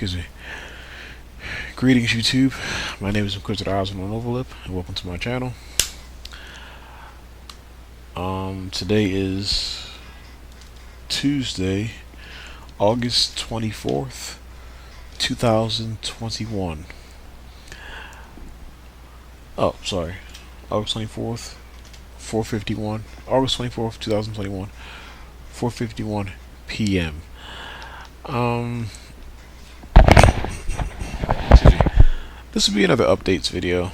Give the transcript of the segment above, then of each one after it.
Excuse me. Greetings, YouTube. My name is Inquisitor Osmond on Overlip, and welcome to my channel. Today is Tuesday, August 24th, 2021. Oh, sorry. August 24th, 4:51. August 24th, 2021, 4:51 p.m. Excuse me. This will be another updates video.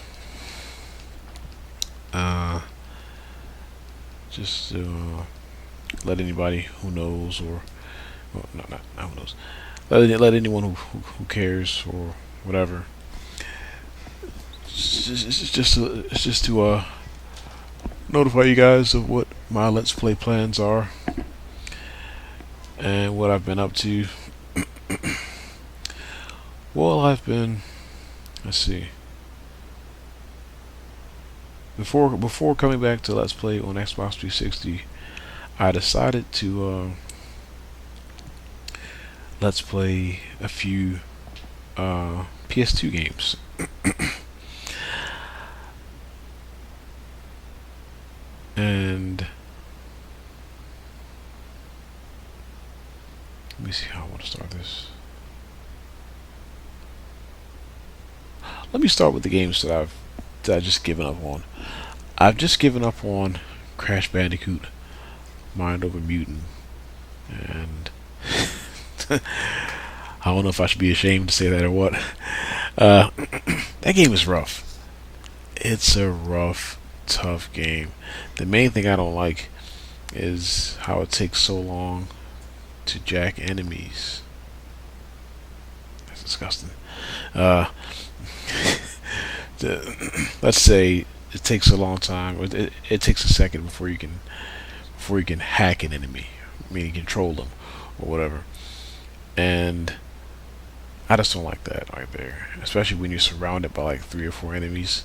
Just to let anybody who knows, or well, not who knows, let anyone who cares or whatever. It's just to notify you guys of what my Let's Play plans are and what I've been up to. Well, I've been, let's see. Before coming back to Let's Play on Xbox 360, I decided to Let's Play a few PS2 games. And let me see how I want to start this. Let me start with the games that I've just given up on. I've just given up on Crash Bandicoot, Mind Over Mutant, and I don't know if I should be ashamed to say that or what. That game is rough. It's a rough, tough game. The main thing I don't like is how it takes so long to jack enemies. That's disgusting. Let's say it takes a long time. It takes a second before you can hack an enemy, meaning control them or whatever. And I just don't like that right there, especially when you're surrounded by like 3 or 4 enemies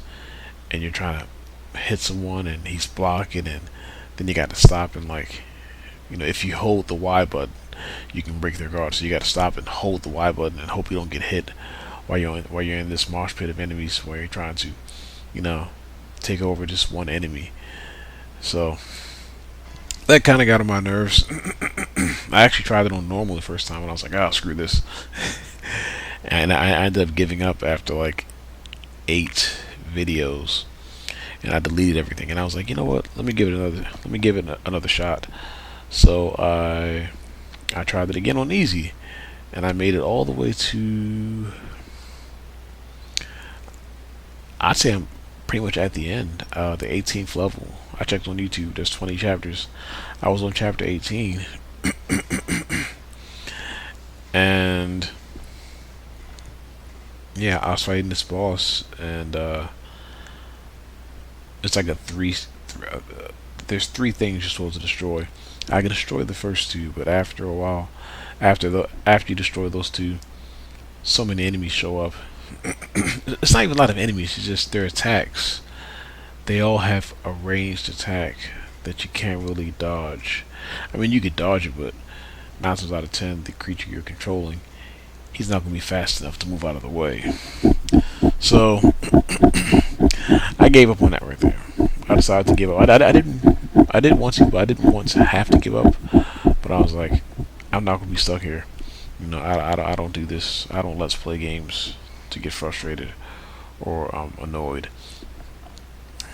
and you're trying to hit someone and he's blocking, and then you got to stop and, like, if you hold the Y button, you can break their guard. So you got to stop and hold the Y button and hope you don't get hit while you're in this mosh pit of enemies where you're trying to, take over just one enemy. So that kind of got on my nerves. I actually tried it on normal the first time, and I was like, "Oh, screw this," and I ended up giving up after like 8 videos, and I deleted everything. And I was like, you know what? Let me give it another shot. So I tried it again on easy, and I made it all the way to, I'd say I'm pretty much at the end, the 18th level. I checked on YouTube. There's 20 chapters. I was on chapter 18, and yeah, I was fighting this boss, and it's like there's 3 things you're supposed to destroy. I can destroy the first 2, but after a while, after you destroy those 2, so many enemies show up. It's not even a lot of enemies, it's just their attacks. They all have a ranged attack that you can't really dodge. I mean, you could dodge it, but 9 times out of 10, the creature you're controlling, he's not going to be fast enough to move out of the way. So I gave up on that right there. I decided to give up. I didn't want to, but I didn't want to have to give up. But I was like, I'm not going to be stuck here. I don't do this. I don't Let's Play games to get frustrated or annoyed.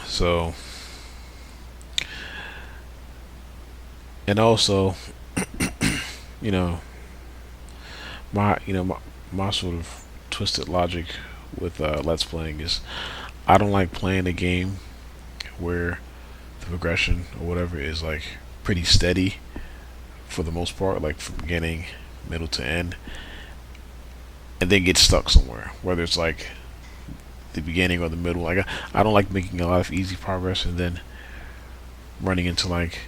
So, and also, my sort of twisted logic with Let's Playing is, I don't like playing a game where the progression or whatever is like pretty steady for the most part, like from beginning, middle to end, and then get stuck somewhere, whether it's like the beginning or the middle. Like, I don't like making a lot of easy progress and then running into, like,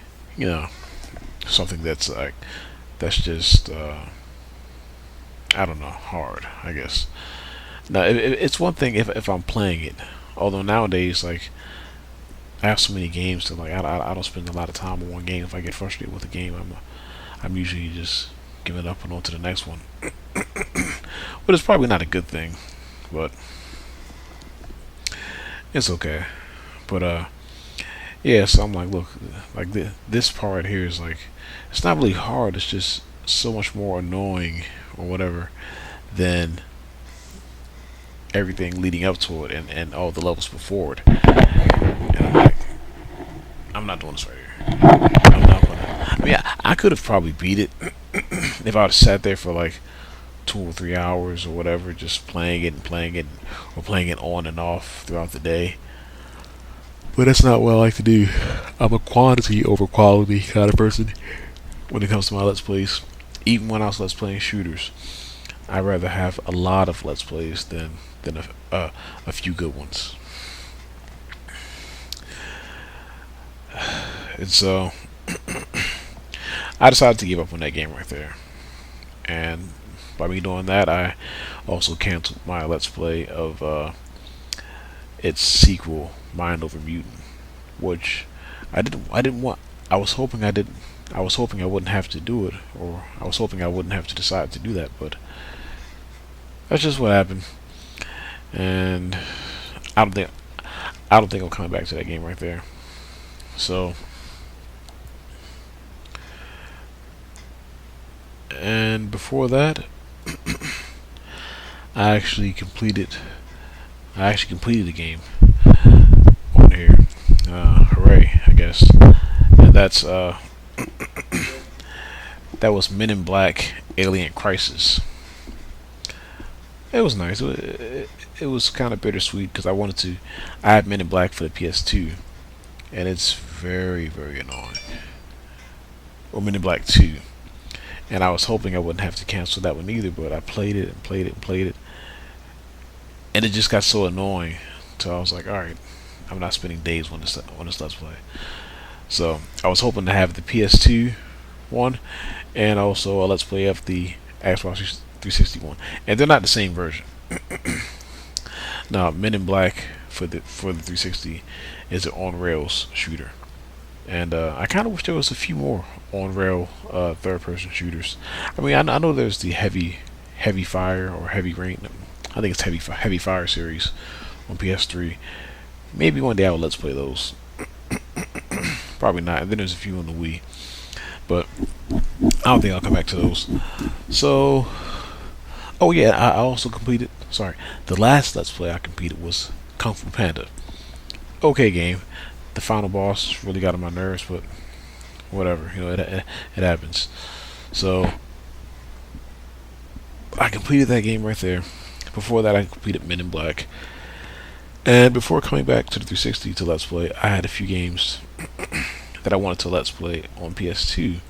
something that's like, that's just I don't know, hard, I guess. Now, it's one thing if I'm playing it, although nowadays, like, I have so many games that, like, I don't spend a lot of time on one game. If I get frustrated with a game, I'm usually just giving up and on to the next one. but it's probably not a good thing. But it's okay. But yeah. So I'm like, look, like this part here is like, it's not really hard. It's just so much more annoying or whatever than everything leading up to it and all the levels before it. And I'm like, I'm not doing this right here. I'm not gonna. I mean, I could have probably beat it if I would have sat there for like 2 or 3 hours or whatever, just playing it and playing it, or playing it on and off throughout the day. But that's not what I like to do. I'm a quantity over quality kind of person when it comes to my Let's Plays. Even when I was Let's Playing shooters, I'd rather have a lot of Let's Plays than a few good ones. And so I decided to give up on that game right there. And by me doing that, I also canceled my Let's Play of its sequel, Mind Over Mutant, which I didn't want. I was hoping I didn't. I was hoping I wouldn't have to do it, or I was hoping I wouldn't have to decide to do that. But that's just what happened, and I don't think I don't think I'm coming back to that game right there. So, and before that, I actually completed. I actually completed the game on here. Hooray! I guess. And that was Men in Black: Alien Crisis. It was nice. It was kind of bittersweet because I wanted to. I had Men in Black for the PS2, and it's very very annoying. Or Men in Black 2, and I was hoping I wouldn't have to cancel that one either. But I played it and played it and played it, and it just got so annoying. So I was like, all right, I'm not spending days on this Let's Play. So I was hoping to have the PS2 one, and also a Let's Play of the Xbox 360 one, and they're not the same version. Now, Men in Black for the 360 is an on rails shooter, and I kind of wish there was a few more on rail third person shooters. I mean, I know there's the heavy fire or heavy rain. I think it's heavy fire series on PS3. Maybe one day I'll Let's Play those. Probably not. And then there's a few on the Wii, but I don't think I'll come back to those. So, oh yeah, I also completed. Sorry, the last Let's Play I completed was Kung Fu Panda. Okay, game. The final boss really got on my nerves, but whatever. It happens. So I completed that game right there. Before that, I completed Men in Black. And before coming back to the 360 to Let's Play, I had a few games that I wanted to Let's Play on PS2.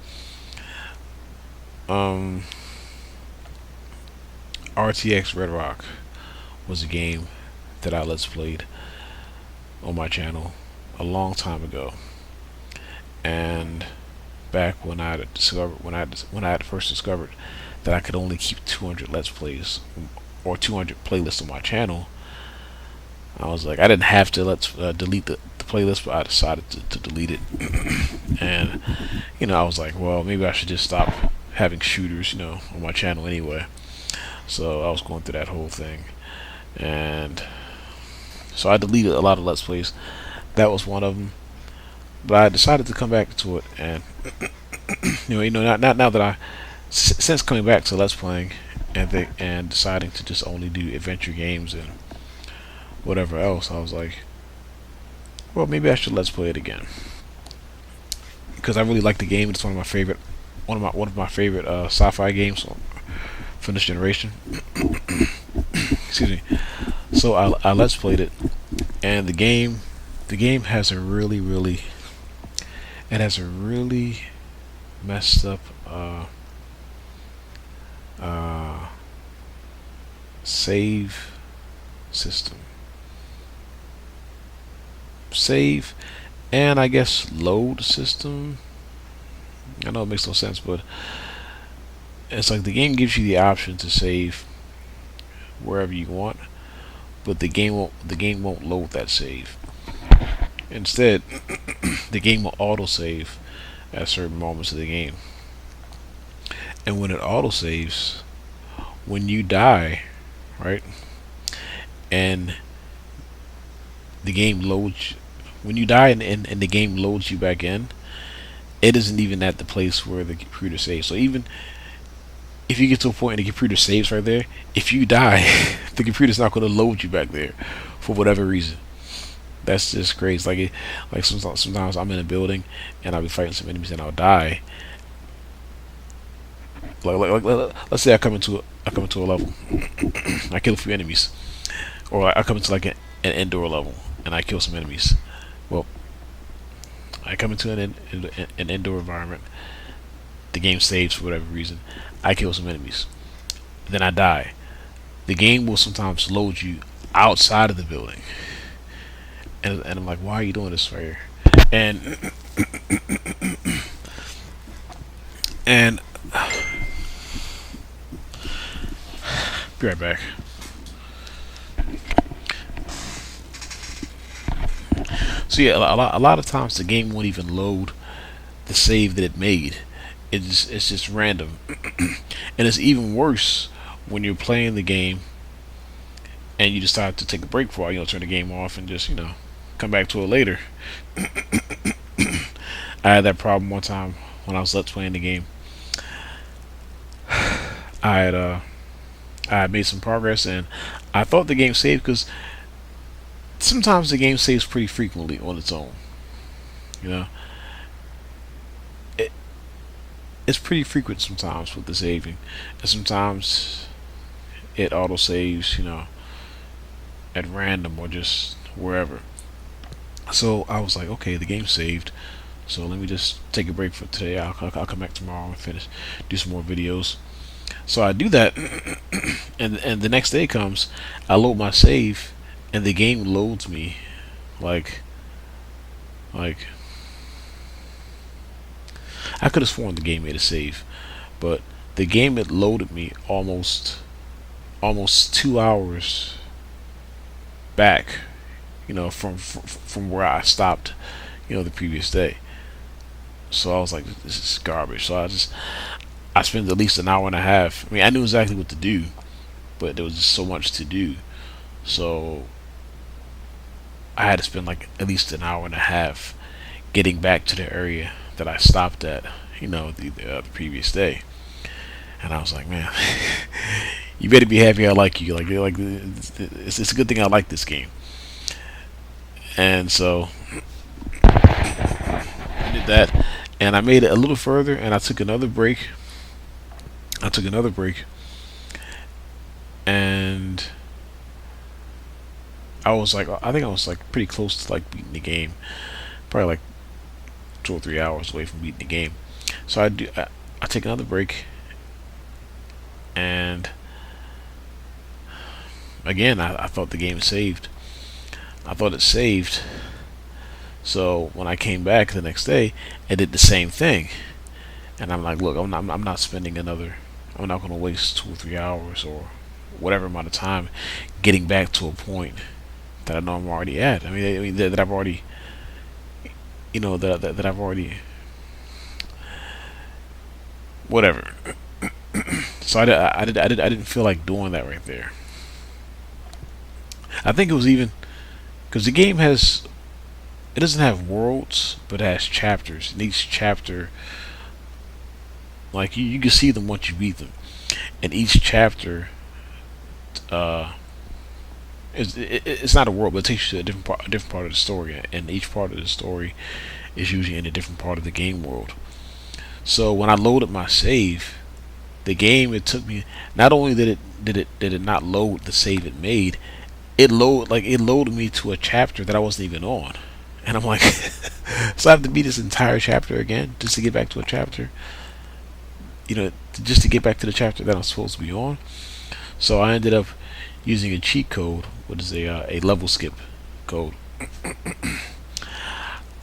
RTX Red Rock was a game that I Let's Played on my channel a long time ago, and back when I had discovered when I had first discovered that I could only keep 200 Let's Plays or 200 playlists on my channel. I was like, I didn't have to delete the playlist, but I decided to delete it. And I was like, well, maybe I should just stop having shooters, on my channel anyway. So I was going through that whole thing, and so I deleted a lot of Let's Plays. That was one of them. But I decided to come back to it, and now that since coming back to Let's Playing and deciding to just only do adventure games and whatever else, I was like, well, maybe I should Let's Play it again, because I really like the game. It's one of my favorite sci-fi games from this generation. Excuse me. So I Let's Played it, and the game has a really messed up save system. Save and I guess load system. I know it makes no sense, but it's like the game gives you the option to save wherever you want, but the game won't load that save. Instead, the game will auto save at certain moments of the game, and when it auto saves, when you die, right, and the game loads, when you die and the game loads you back in, it isn't even at the place where the computer saves. So even if you get to a point and the computer saves right there, if you die, the computer's not going to load you back there for whatever reason. That's just crazy. Like sometimes I'm in a building and I'll be fighting some enemies and I'll die. Let's say I come into a level, I kill a few enemies, or I come into like an indoor level and I kill some enemies. Well, I come into an indoor environment. The game saves for whatever reason. I kill some enemies. Then I die. The game will sometimes load you outside of the building, and I'm like, why are you doing this right here? And and be right back. So yeah, a lot of times the game won't even load the save that it made. It's just random, and it's even worse when you're playing the game and you decide to take a break for a while. Turn the game off and just come back to it later. I had that problem one time when I was let's playing the game. I had I had made some progress and I thought the game saved because sometimes the game saves pretty frequently on its own. You know, it, it's pretty frequent sometimes with the saving, and sometimes it auto saves. At random or just wherever. So I was like, okay, the game saved. So let me just take a break for today. I'll come back tomorrow and finish, do some more videos. So I do that, and the next day comes, I load my save, and the game loads me like like I could have sworn the game made a save, but the game had loaded me almost 2 hours back, from where I stopped, the previous day. So I was like, this is garbage. So I spent at least an hour and a half. I mean, I knew exactly what to do, but there was just so much to do. So I had to spend like at least an hour and a half getting back to the area that I stopped at, the previous day. And I was like, man, you better be happy I like you. It's a good thing I like this game. And so I did that, and I made it a little further, and I took another break. And I think I was like pretty close to like beating the game, probably like 2 or 3 hours away from beating the game. So I take another break, and again I thought the game saved. I thought it saved. So when I came back the next day, it did the same thing. And I'm like, look, I'm not spending another. I'm not going to waste 2 or 3 hours or whatever amount of time getting back to a point that I know I'm already at. I mean that I've already, that I've already, whatever. So I didn't feel like doing that right there. I think it was even because the game it doesn't have worlds, but it has chapters. And each chapter, like you can see them once you beat them. And each chapter, uh, it's not a world, but it takes you to a different part of the story. And each part of the story is usually in a different part of the game world. So when I loaded my save, the game, it took me. Not only did it not load the save it made, it loaded me to a chapter that I wasn't even on. And I'm like, so I have to beat this entire chapter again just to get back to a chapter, just to get back to the chapter that I'm supposed to be on. So I ended up using a cheat code, what is a level skip code.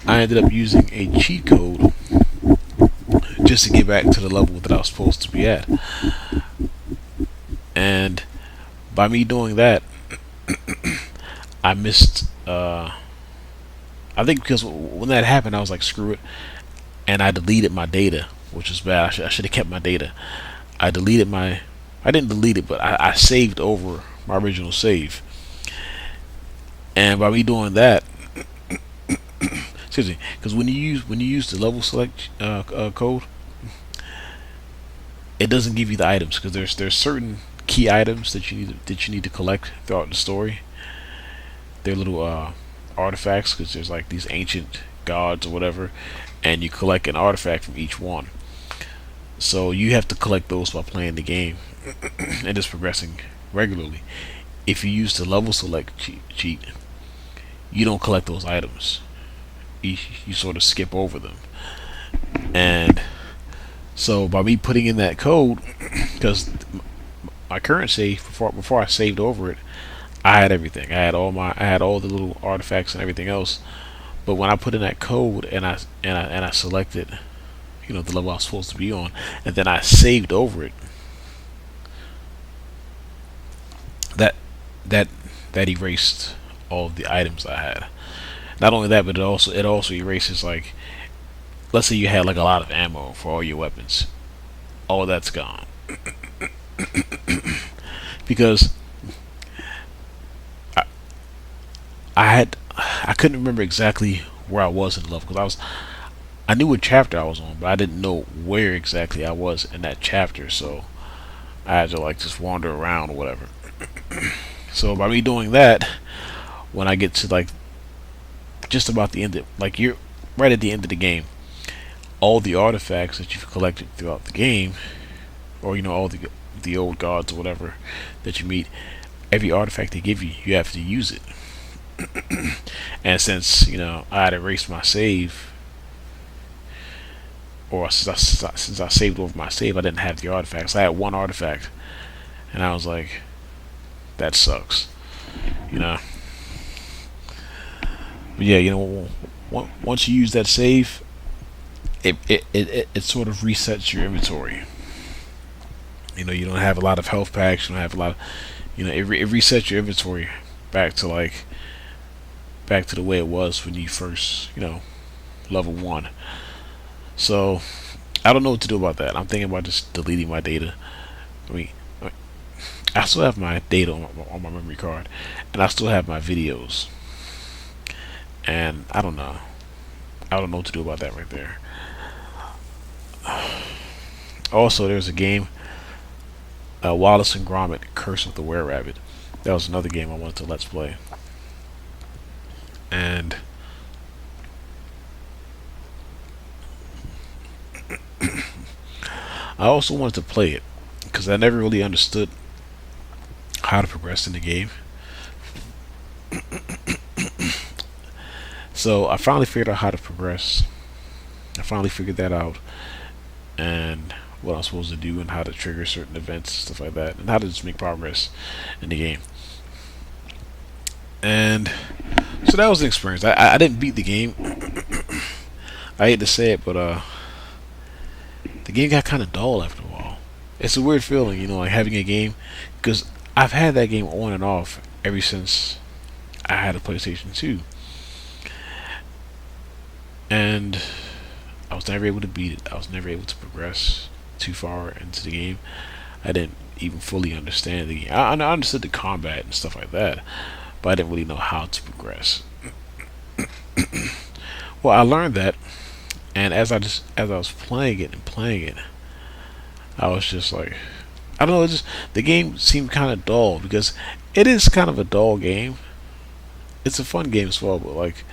I ended up using a cheat code just to get back to the level that I was supposed to be at. And by me doing that, I missed. I think because when that happened, I was like, screw it, and I deleted my data, which was bad. I should have kept my data. I deleted my I didn't delete it, but I saved over my original save. And by me doing that, excuse me, because when you use the level select code, it doesn't give you the items because there's certain key items that you need to collect throughout the story. They're little artifacts because there's like these ancient gods or whatever, and you collect an artifact from each one. So you have to collect those while playing the game and just progressing regularly. If you use the level select cheat, you don't collect those items. You sort of skip over them. And so by me putting in that code, because my current save before I saved over it, I had everything. I had all the little artifacts and everything else. But when I put in that code and I selected, the level I was supposed to be on, and then I saved over it, that that that erased all of the items I had. Not only that, but it also erases, like, let's say you had like a lot of ammo for all your weapons. All of that's gone because I, I couldn't remember exactly where I was in the level because I knew what chapter I was on, but I didn't know where exactly I was in that chapter. So I had to like just wander around or whatever. So by me doing that, when I get to like just about the end of, like, you're right at the end of the game, all the artifacts that you've collected throughout the game, or all the old gods or whatever that you meet, every artifact they give you, you have to use it. And since I had erased my save, or since I saved over my save, I didn't have the artifacts. I had one artifact, and I was like, that sucks, you know. But yeah, once you use that save, it sort of resets your inventory. You don't have a lot of health packs. You don't have a lot of, it resets your inventory back to the way it was when you first, level one. So I don't know what to do about that. I'm thinking about just deleting my data. I mean, I still have my data on my memory card, and I still have my videos. And I don't know. I don't know what to do about that right there. Also, there's a game, Wallace and Gromit: Curse of the Were Rabbit. That was another game I wanted to let's play, and I also wanted to play it because I never really understood how to progress in the game. So I finally figured out how to progress. I finally figured that out, and what I'm supposed to do, and how to trigger certain events, stuff like that, and how to just make progress in the game. And so that was an experience. I didn't beat the game. I hate to say it, but the game got kind of dull after a while. It's a weird feeling, like having a game, because I've had that game on and off ever since I had a PlayStation 2, and I was never able to beat it. I was never able to progress too far into the game. I didn't even fully understand the game. I understood the combat and stuff like that, but I didn't really know how to progress. Well, I learned that, and as I was playing it and playing it, I was just like, I don't know. The game seemed kind of dull because it is kind of a dull game. It's a fun game as well, but like,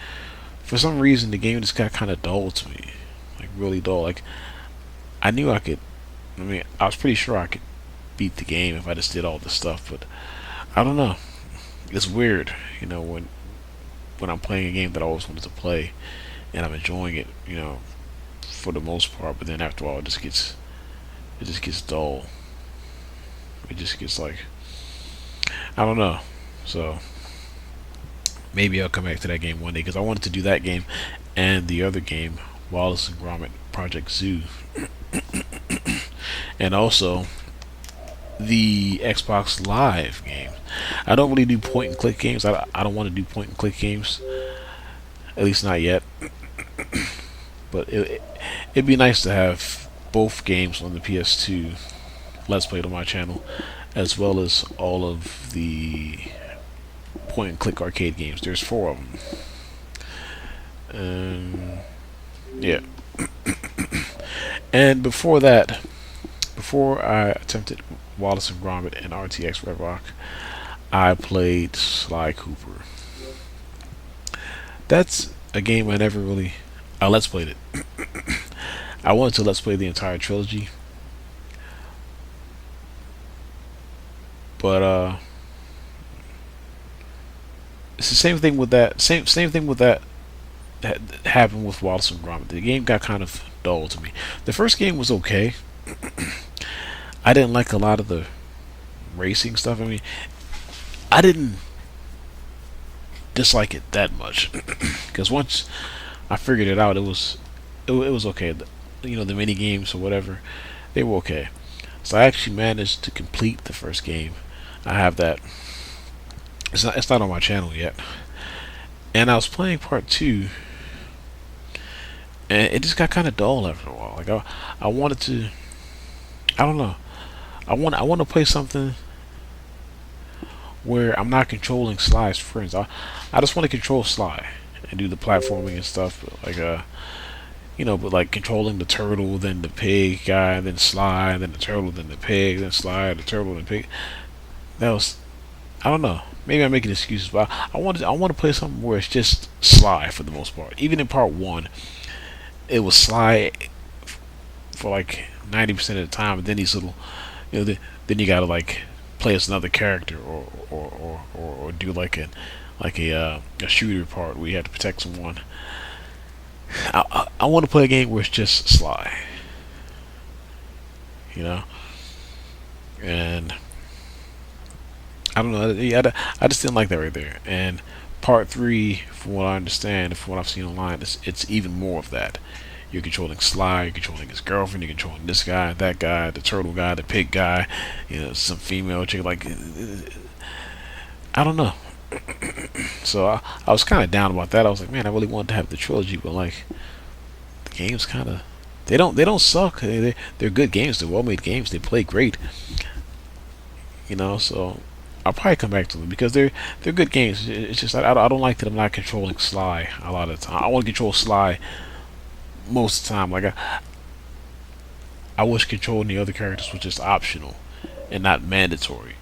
for some reason the game just got kind of dull to me, like really dull. Like, I knew I could. I mean, I was pretty sure I could beat the game if I just did all this stuff, but I don't know. It's weird, when I'm playing a game that I always wanted to play, and I'm enjoying it, for the most part. But then after a while, it just gets dull. It just gets like, I don't know. So maybe I'll come back to that game one day because I wanted to do that game and the other game, Wallace and Gromit: Project Zoo, and also the Xbox Live game. I don't really do point and click games. I don't want to do point and click games, at least not yet. But it'd be nice to have both games on the PS2 Let's Play on my channel, as well as all of the point and click arcade games. There's 4 of them. Yeah. And before that, before I attempted Wallace and Gromit and RTX Red Rock, I played Sly Cooper. That's a game I never really. I Let's Played it. I wanted to Let's Play the entire trilogy, but it's the same thing with that. Same thing with that happened with Wallace and Gromit. The game got kind of dull to me. The first game was okay. I didn't like a lot of the racing stuff. I mean, I didn't dislike it that much because once I figured it out, it was okay. The mini games or whatever, they were okay. So I actually managed to complete the first game. I have that. It's not on my channel yet. And I was playing part 2, and it just got kind of dull after a while. Like I wanted to. I don't know. I want to play something where I'm not controlling Sly's friends. I just want to control Sly and do the platforming and stuff. But but like controlling the turtle, then the pig guy, then Sly, then the turtle, then the pig, then Sly, the turtle, then pig. That was, I don't know. Maybe I'm making excuses, but I want to play something where it's just Sly for the most part. Even in part 1, it was Sly for like 90% of the time, and then these little, then you gotta like play as another character or do like a shooter part where you have to protect someone. I want to play a game where it's just Sly, and I don't know. I just didn't like that right there. And part 3, from what I understand, from what I've seen online, it's even more of that. You're controlling Sly, you're controlling his girlfriend, you're controlling this guy, that guy, the turtle guy, the pig guy, some female chick. Like, I don't know. So I was kind of down about that. I was like, man, I really wanted to have the trilogy, but like, the games kind of, they don't suck. They're good games. They're well made games. They play great. So I'll probably come back to them because they're good games. It's just I don't like that I'm not controlling Sly a lot of the time. I want to control Sly most of the time. Like I wish controlling the other characters was just optional and not mandatory.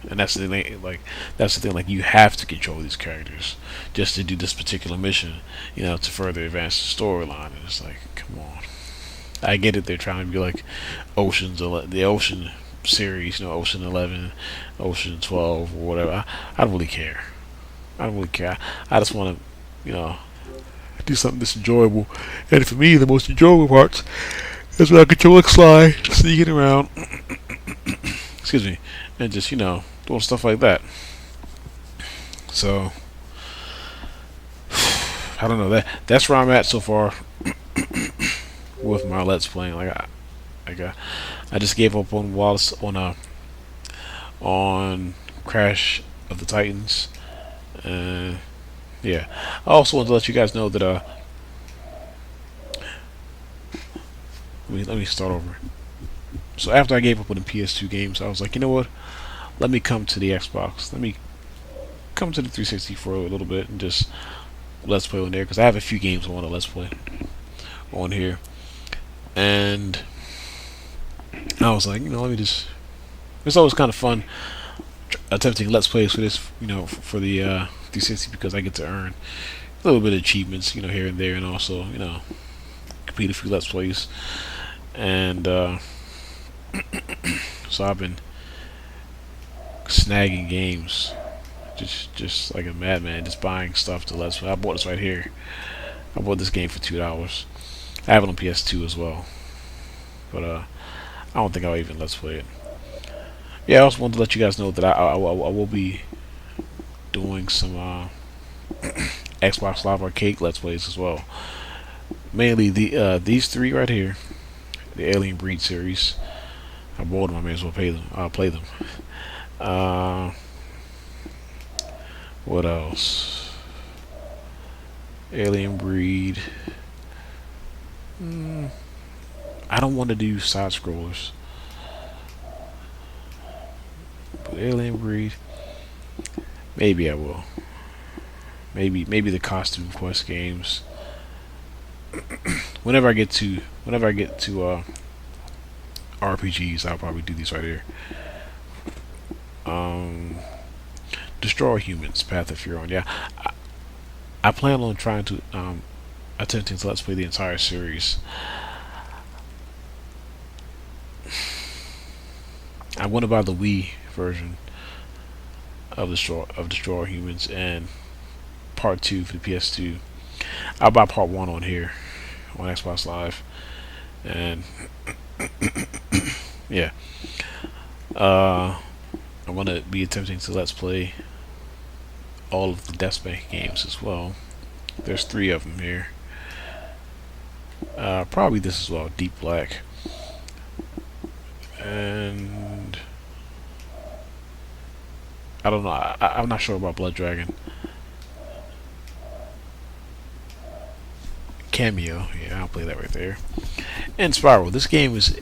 And that's the thing. Like you have to control these characters just to do this particular mission. To further advance the storyline. And it's like, come on. I get it. They're trying to be like the Ocean series, Ocean 11, Ocean 12, or whatever. I don't really care. I don't really care. I just want to, do something that's enjoyable. And for me, the most enjoyable parts is when I control Sly, sneaking around, excuse me, and just, doing stuff like that. So, I don't know. That's where I'm at so far with my Let's Playing. I just gave up on Wallace on Crash of the Titans. Yeah. I also want to let you guys know that let me start over. So after I gave up on the PS2 games, I was like, you know what? Let me come to the Xbox. Let me come to the 360 for a little bit and just Let's Play on there, because I have a few games I want to Let's Play on here. And I was like, let me just. It's always kind of fun attempting Let's Plays for this, for the 360, because I get to earn a little bit of achievements, here and there, and also, complete a few Let's Plays. And so I've been snagging games, just like a madman, just buying stuff to Let's Play. I bought this right here. I bought this game for $2. I have it on PS2 as well, but I don't think I'll even Let's Play it. Yeah, I also wanted to let you guys know that I will be doing some Xbox Live Arcade Let's Plays as well. Mainly these 3 right here, the Alien Breed series. I bought them. I may as well play them. What else? Alien Breed. I don't want to do side scrollers. Alien Breed. Maybe I will. Maybe the costume quest games. Whenever I get to RPGs, I'll probably do these right here. Um, Destroy Humans, Path of Furon. Yeah, I plan on trying to attempting to let's play the entire series. I want to buy the Wii version of Destroy Humans and Part 2 for the PS2. I'll buy Part 1 on here on Xbox Live, and yeah, I want to be attempting to let's play all of the DeathSpank games as well. There's 3 of them here. Probably this as well, Deep Black, and I don't know. I'm not sure about Blood Dragon. Cameo, yeah, I'll play that right there. And Spiral. This game is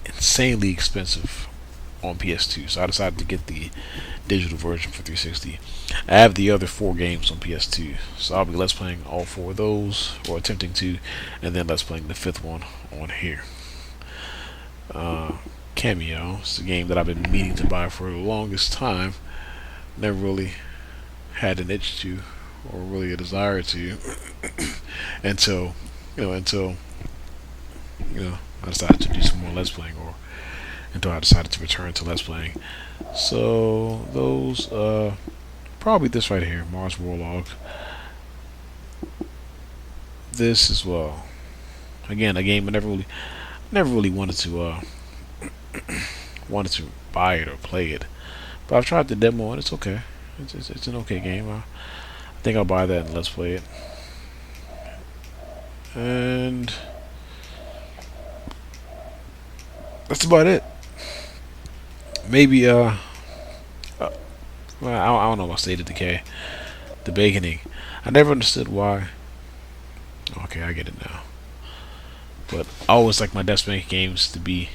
insanely expensive on PS2, so I decided to get the digital version for 360. I have the other 4 games on PS2, so I'll be let's playing all 4 of those, or attempting to, and then let's playing the 5th one on here. Cameo is a game that I've been meaning to buy for the longest time. Never really had an itch to, or really a desire to, until I decided to do some more let's playing, or until I decided to return to let's playing. So those probably this right here, Mars Warlog. This as well. Again, a game I never really wanted to buy it or play it, but I've tried the demo and it's okay. It's an okay game. I think I'll buy that and let's play it. And that's about it. Maybe well, I don't know about State of Decay, the Baconing. I never understood why. Okay, I get it now. But I always like my DeathSpank games to be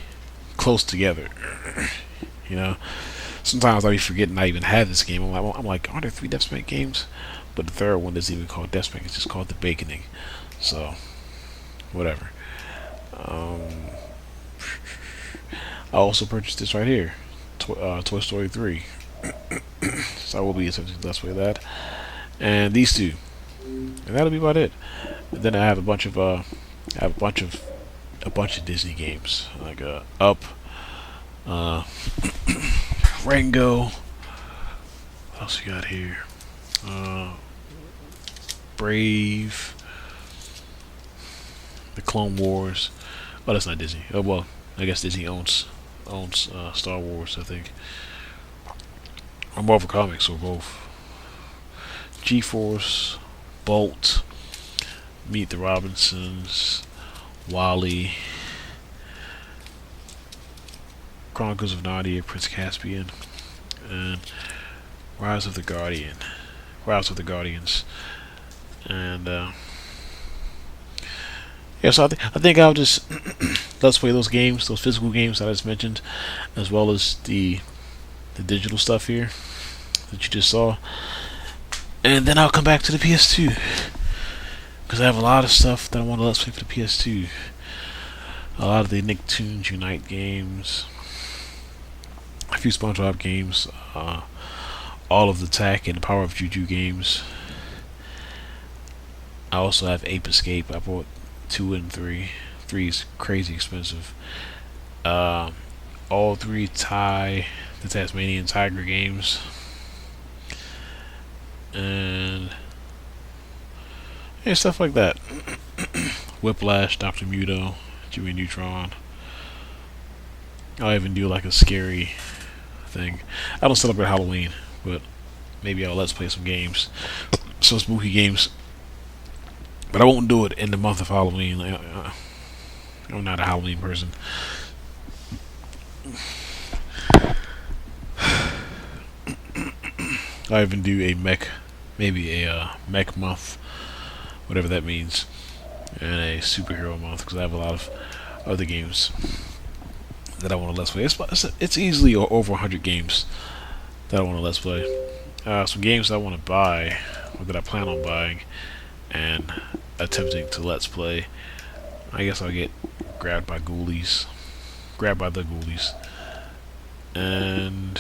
close together. you know, sometimes I be forgetting I even have this game. I'm like, aren't there 3 DeathSpank games? But the third one isn't even called DeathSpank. It's just called the Baconing. So, whatever. I also purchased this right here, Toy Story 3. So I will be attempting to let's play that, and these 2, and that'll be about it. And then I have a bunch of Disney games like Up, Rango. What else you got here? Brave, the Clone Wars. Oh, that's not Disney. Oh well, I guess Disney owns Star Wars, I think, or Marvel Comics, or both. G-Force, Bolt, Meet the Robinsons, Wally, Chronicles of Narnia, Prince Caspian, and Rise of the Guardians, and yeah. So I think I'll just let's play those games, those physical games that I just mentioned, as well as the digital stuff here that you just saw, and then I'll come back to the PS2 because I have a lot of stuff that I want to let's play for the PS2. A lot of the Nicktoons Unite games, a few SpongeBob games, all of the Tak and the Power of Juju games. I also have Ape Escape. I bought 2 and 3. 3 is crazy expensive. All 3 the Tasmanian Tiger games, and yeah, stuff like that. Whiplash, Dr. Muto, Jimmy Neutron. I'll even do like a scary thing. I don't celebrate Halloween, but maybe I'll let's play some games, some spooky games. But I won't do it in the month of Halloween. I'm not a Halloween person. I even do a maybe a mech month, whatever that means, and a superhero month, because I have a lot of other games that I want to let's play. It's easily over 100 games that I want to let's play. Some games that I want to buy, or that I plan on buying, and attempting to let's play. I guess I'll get grabbed by ghoulies, grabbed by the ghoulies, and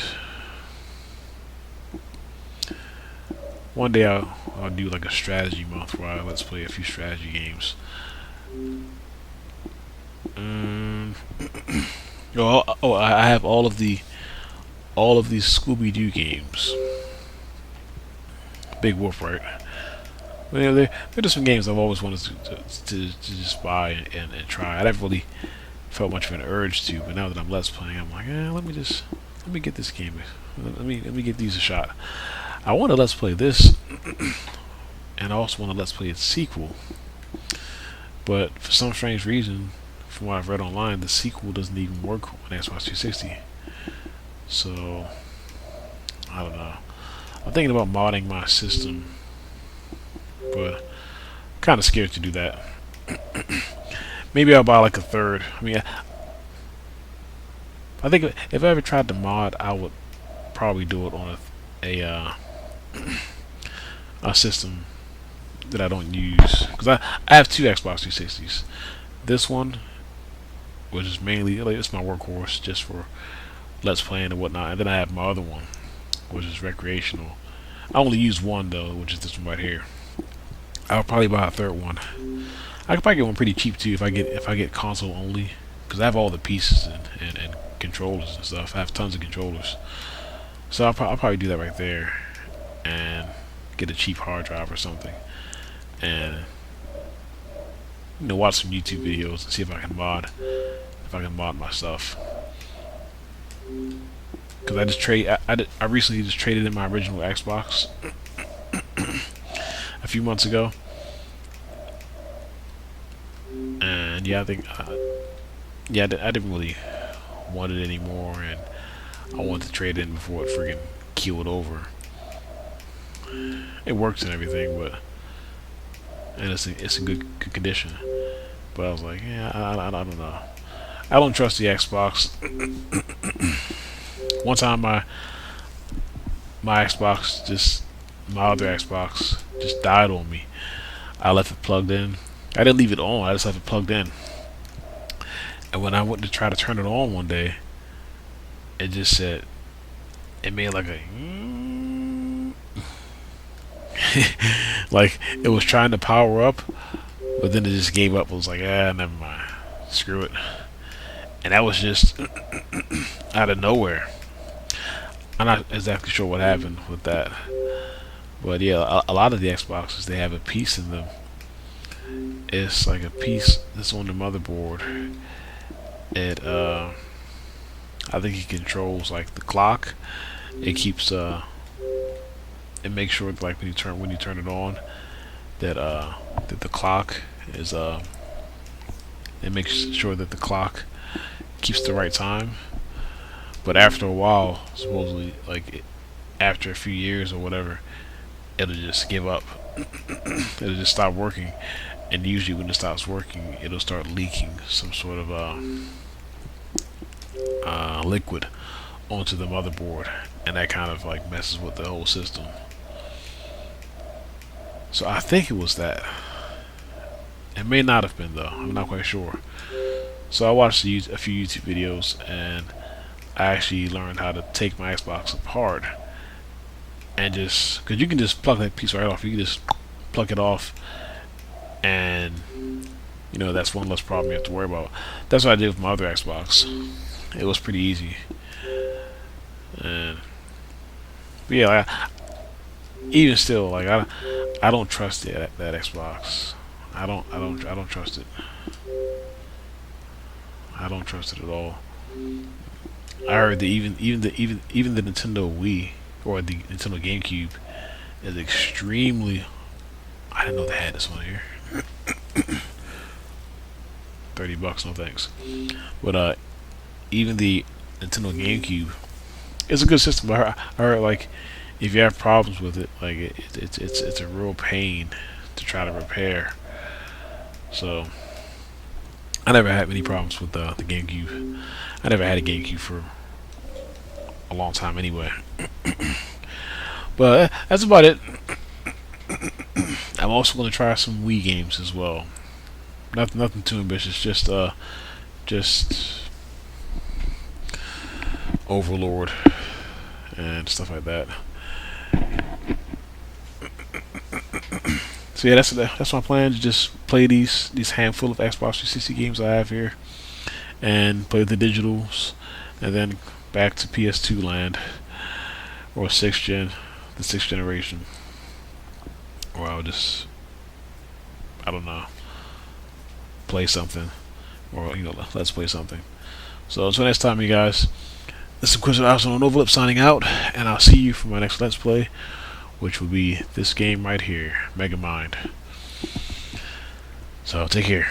one day I'll do like a strategy month where I let's play a few strategy games. I have all of these Scooby Doo games. Big Wolf, right? Well, yeah, they're just some games I've always wanted to just buy and try. I never really felt much of an urge to, but now that I'm let's playing, I'm like, let me get this game. Let me get these a shot. I want to let's play this, and I also want to let's play its sequel. But for some strange reason, from what I've read online, the sequel doesn't even work on Xbox 360. So I don't know. I'm thinking about modding my system, but kind of scared to do that. Maybe I'll buy like a third. I mean, I think if I ever tried to mod, I would probably do it on a system that I don't use, because I have two Xbox 360s. This one, which is mainly like it's my workhorse just for let's playing and whatnot, and then I have my other one, which is recreational. I only use one though, which is this one right here. I'll probably buy a third one. I could probably get one pretty cheap too if I get console only, because I have all the pieces and controllers and stuff. I have tons of controllers, so I'll probably do that right there and get a cheap hard drive or something, and watch some YouTube videos and see if I can mod my stuff. Because I recently just traded in my original Xbox a few months ago, and yeah, I think I didn't really want it anymore, and I wanted to trade it in before it friggin' keeled over. It works and everything, and it's in good condition. But I was like, yeah, I don't know. I don't trust the Xbox. One time my other Xbox just died on me. I left it plugged in. I didn't leave it on. I just left it plugged in. And when I went to try to turn it on one day, it just said, it made like a like it was trying to power up, but then it just gave up. It was like, never mind, screw it. And that was just out of nowhere. I'm not exactly sure what happened with that, but yeah, a lot of the Xboxes, they have a piece in them. It's like a piece that's on the motherboard. It I think it controls like the clock. It keeps it makes sure that, like, when you turn it on, that the clock is it makes sure that the clock keeps the right time. But after a while, supposedly, like after a few years or whatever, it'll just give up. It'll just stop working, and usually when it stops working, it'll start leaking some sort of liquid onto the motherboard, and that kind of like messes with the whole system. So I think it was that. It may not have been though. I'm not quite sure. So I watched a few YouTube videos, and I actually learned how to take my Xbox apart, and just, because you can just plug that piece right off. You can just plug it off, and that's one less problem you have to worry about. That's what I did with my other Xbox. It was pretty easy. And but yeah, even still, like I don't trust that Xbox. I don't trust it. I don't trust it at all. I heard that even the Nintendo Wii, or the Nintendo GameCube, is extremely. I didn't know they had this one here. $30, no thanks. But even the Nintendo GameCube, it's a good system. I heard like if you have problems with it, like it's a real pain to try to repair. So I never had any problems with the GameCube. I never had a GameCube for a long time anyway. But that's about it. I'm also going to try some Wii games as well. Nothing too ambitious. Just Overlord and stuff like that. So yeah, that's my plan. To just play these handful of Xbox 360 games I have here, and play the digitals, and then back to PS2 land or the sixth generation, or I'll just, I don't know, play something, or let's play something. So until next time, you guys. This is Chris Austin on Overlip signing out, and I'll see you for my next Let's Play, which will be this game right here, Megamind. So take care.